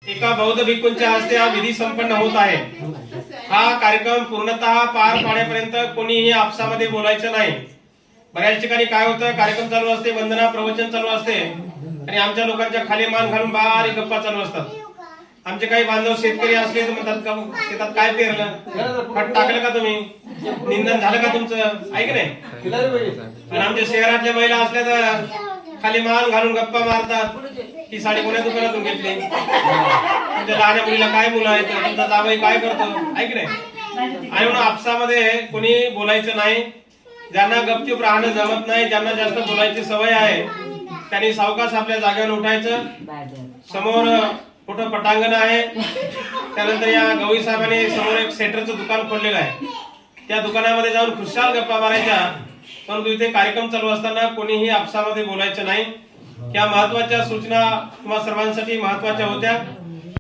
एका बौद्ध भिक्खूंच्या हस्ते हा विधी संपन्न होत आहे। हा कार्यक्रम पूर्णतः पार पाडेपर्यंत कोणीही आपसामध्ये बोलायचं नाही। बऱ्याच ठिकाणी काय होतं, कार्यक्रम चालू असते, वंदना प्रवचन चालू असते आणि आमच्या लोकांच्या खाली मान घालून बारीक गप्पा चालू असतात। आमचे काही बांधव शेतकरी असले तर म्हणतात का शेतात काय पेरलं, खत टाकलं का तुम्ही, निंदन झालं का तुमचं, ऐक नाही। आणि आमच्या शहरातल्या महिला असल्या तर खाली मान घालून गप्पा मारतात, ही साडी कोण्या दुकानातून घेतली, तुमच्या लहान मुलीला काय मुलं आहेत, तुमचा जावई काय करतो, ऐक नाही। आणि म्हणून आपसामध्ये कोणी बोलायचं नाही। ज्यांना गपचूप राहणं जमत नाही, ज्यांना जास्त बोलायची सवय आहे, त्यांनी सावकाश आपल्या जागेवर उठायचं। समोर मोठं पटांगण आहे, त्यानंतर या गवई साहेबांनी समोर एक सेंटरचं दुकान खोललेलं आहे, त्या दुकानामध्ये जाऊन खुशाल गप्पा मारायच्या। परंतु इथे कार्यक्रम चालू असताना कोणीही आपसामध्ये बोलायचं नाही। या महत्वाच्या सूचना तुम्हा सर्वांसाठी महत्वाच्या होत्या।